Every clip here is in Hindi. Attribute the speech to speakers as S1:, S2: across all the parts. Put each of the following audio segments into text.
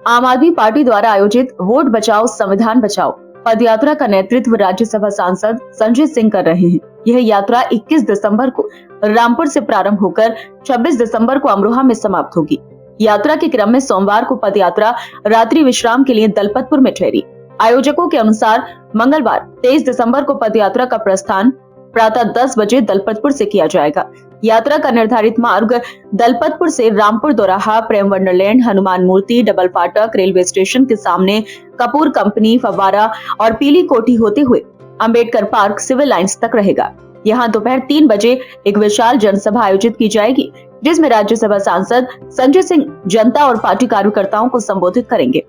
S1: आम आदमी पार्टी द्वारा आयोजित वोट बचाओ संविधान बचाओ पदयात्रा का नेतृत्व राज्यसभा सांसद संजय सिंह कर रहे हैं। यह यात्रा 21 दिसंबर को रामपुर से प्रारंभ होकर 26 दिसंबर को अमरोहा में समाप्त होगी। यात्रा के क्रम में सोमवार को पदयात्रा रात्रि विश्राम के लिए दलपतपुर में ठहरी। आयोजकों के अनुसार मंगलवार 23 दिसंबर को पदयात्रा का प्रस्थान प्रातः 10 बजे दलपतपुर से किया जाएगा। यात्रा का निर्धारित मार्ग दलपतपुर से रामपुर दोराहा, प्रेम वंडरलैंड, हनुमान मूर्ति, डबल फाटक, रेलवे स्टेशन के सामने कपूर कंपनी, फव्वारा और पीली कोठी होते हुए अंबेडकर पार्क, सिविल लाइंस तक रहेगा। यहाँ दोपहर 3 बजे एक विशाल जनसभा आयोजित की जाएगी, जिसमें राज्यसभा सांसद संजय सिंह जनता और पार्टी कार्यकर्ताओं को संबोधित करेंगे।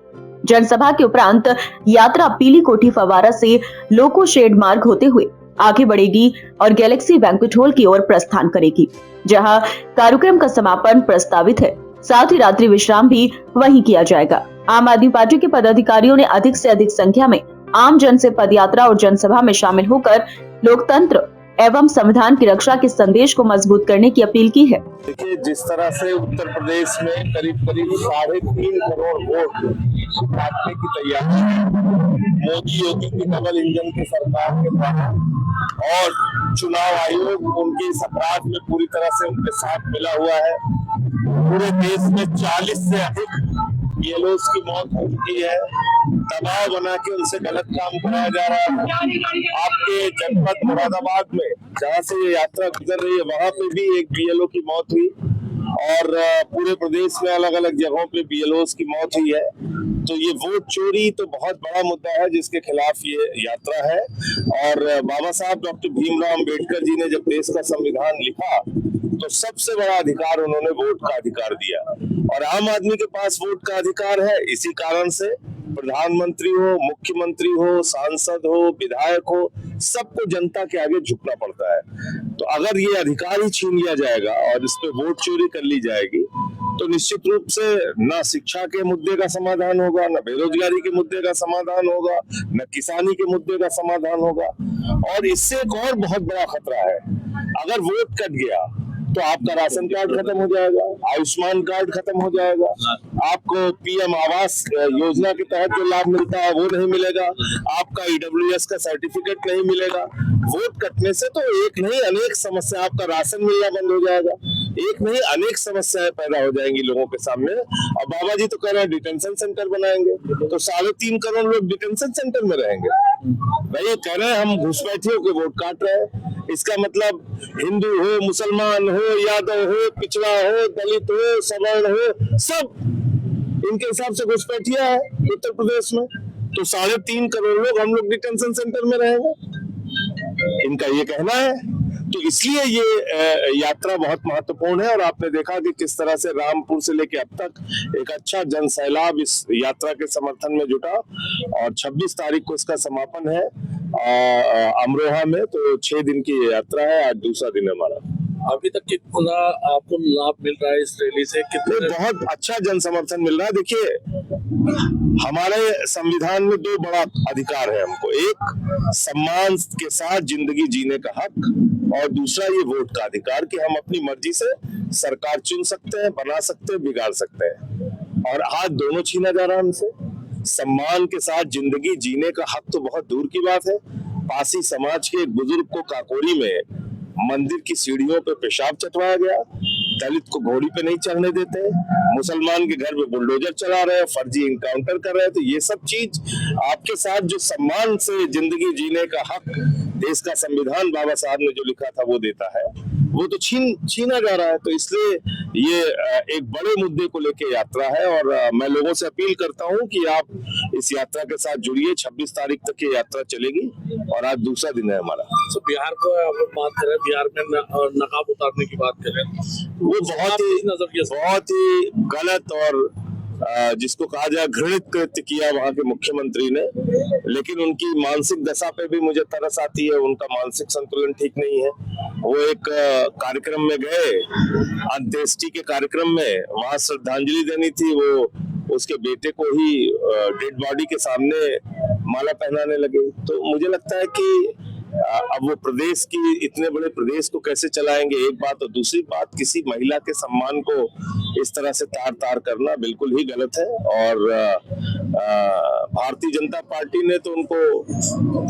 S1: जनसभा के उपरांत यात्रा पीली कोठी फव्वारा से लोको शेड मार्ग होते हुए आगे बढ़ेगी और गैलेक्सी बैंक्वेट हॉल की ओर प्रस्थान करेगी, जहां कार्यक्रम का समापन प्रस्तावित है। साथ ही रात्रि विश्राम भी वहीं किया जाएगा। आम आदमी पार्टी के पदाधिकारियों ने अधिक से अधिक संख्या में आम जन से पदयात्रा और जनसभा में शामिल होकर लोकतंत्र एवं संविधान की रक्षा के संदेश को मजबूत करने की अपील की है।
S2: देखिए, जिस तरह से उत्तर प्रदेश में करीब 3.5 करोड़ वोट काटने की तैयारी है मोदी योगी की डबल इंजन की सरकार के द्वारा, और चुनाव आयोग उनके इस अपराध में पूरी तरह से उनके साथ मिला हुआ है। पूरे देश में 40 से अधिक बीएलओस की मौत हो चुकी है। दबाव बना के उनसे गलत काम कराया जा रहा है। आपके जनपद मुरादाबाद में जहाँ से ये यात्रा गुजर रही है, वहां पे भी एक बीएलओ की मौत हुई, और पूरे प्रदेश में अलग अलग जगहों पे बीएलओस की मौत हुई है। तो ये वोट चोरी तो बहुत बड़ा मुद्दा है, जिसके खिलाफ ये यात्रा है। और बाबा साहब डॉक्टर भीमराव अंबेडकर जी ने जब देश का संविधान लिखा तो सबसे बड़ा अधिकार उन्होंने वोट का अधिकार दिया, और आम आदमी के पास वोट का अधिकार है। इसी कारण से प्रधानमंत्री हो, मुख्यमंत्री हो, सांसद हो, विधायक हो, सबको जनता के आगे झुकना पड़ता है। तो अगर ये अधिकार ही छीन लिया जाएगा और इस पे वोट चोरी कर ली जाएगी, तो निश्चित रूप से न शिक्षा के मुद्दे का समाधान होगा, न बेरोजगारी के मुद्दे का समाधान होगा, न किसानी के मुद्दे का समाधान होगा। और इससे एक और बहुत बड़ा खतरा है, अगर वोट कट गया तो आपका राशन कार्ड खत्म हो जाएगा, आयुष्मान कार्ड खत्म हो जाएगा, आपको पीएम आवास योजना के तहत जो लाभ मिलता है वो नहीं मिलेगा, आपका ईडब्ल्यूएस का सर्टिफिकेट नहीं मिलेगा। वोट कटने से तो एक नहीं अनेक समस्या, आपका राशन मिलना बंद हो जाएगा, एक नहीं अनेक समस्याएं पैदा हो जाएंगी लोगों के सामने। और बाबा जी तो कह रहे हैं डिटेंशन सेंटर बनाएंगे, तो 3.5 करोड़ लोग डिटेंशन सेंटर में रहेंगे। भाई कह रहे हैं हम घुसपैठियों के वोट काट रहे हैं, इसका मतलब हिंदू हो, मुसलमान हो, यादव हो, पिछड़ा हो, दलित हो, सवर्ण हो, सब इनके हिसाब से घुसपैठिया है उत्तर प्रदेश में। तो 3.5 करोड़ लोग हम लोग डिटेंशन सेंटर में रहेंगे, इनका ये कहना है। तो इसलिए ये यात्रा बहुत महत्वपूर्ण है। और आपने देखा कि किस तरह से रामपुर से लेके अब तक एक अच्छा जन सैलाब इस यात्रा के समर्थन में जुटा, और 26 तारीख को इसका समापन है अमरोहा में। तो 6 दिन की ये यात्रा है, आज दूसरा दिन है हमारा।
S3: अभी तक कितना आपको लाभ मिल रहा है इस रैली से? कितने?
S2: बहुत अच्छा जन समर्थन मिल रहा है। देखिए, हमारे संविधान में 2 बड़ा अधिकार है हमको, एक सम्मान के साथ जिंदगी जीने का हक, और दूसरा ये वोट का अधिकार कि हम अपनी मर्जी से सरकार चुन सकते हैं, बना सकते हैं, बिगाड़ सकते हैं। और आज दोनों छीना जा रहा है हमसे। सम्मान के साथ जिंदगी जीने का हक तो बहुत दूर की बात है। पासी समाज के एक बुजुर्ग को काकोरी में मंदिर की सीढ़ियों पे पेशाब चटवाया गया, दलित को घोड़ी पे नहीं चढ़ने देते, मुसलमान के घर में बुलडोजर चला रहे हैं, फर्जी इनकाउंटर कर रहे हैं। तो ये सब चीज आपके साथ जो सम्मान से जिंदगी जीने का हक देश का संविधान बाबा साहब ने जो लिखा था वो देता है, वो तो छीना जा रहा है। तो इसलिए ये एक बड़े मुद्दे को लेके यात्रा है, और मैं लोगों से अपील करता हूं कि आप इस यात्रा के साथ जुड़िए। 26 तारीख तक ये यात्रा चलेगी, और आज दूसरा दिन है हमारा।
S3: तो बिहार को आप लोग बात करें, बिहार में नकाब उतारने की बात करें,
S2: वो बहुत ही गलत और जिसको कहा जाए घृणित कृत्य किया वहां के मुख्यमंत्री ने। लेकिन उनकी मानसिक दशा पे भी मुझे तरस आती है, उनका मानसिक संतुलन ठीक नहीं है। वो एक कार्यक्रम में गए, अंत्येष्टि के कार्यक्रम में, वहां श्रद्धांजलि देनी थी, वो उसके बेटे को ही डेड बॉडी के सामने माला पहनाने लगे। तो मुझे लगता है कि अब वो प्रदेश की इतने बड़े प्रदेश को कैसे चलाएंगे, एक बात। और दूसरी बात, किसी महिला के सम्मान को इस तरह से तार तार करना बिल्कुल ही गलत है। और भारतीय जनता पार्टी ने तो उनको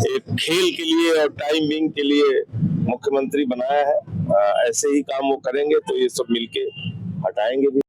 S2: एक खेल के लिए और टाइम बिंग के लिए मुख्यमंत्री बनाया है। ऐसे ही काम वो करेंगे तो ये सब मिलके हटाएंगे भी।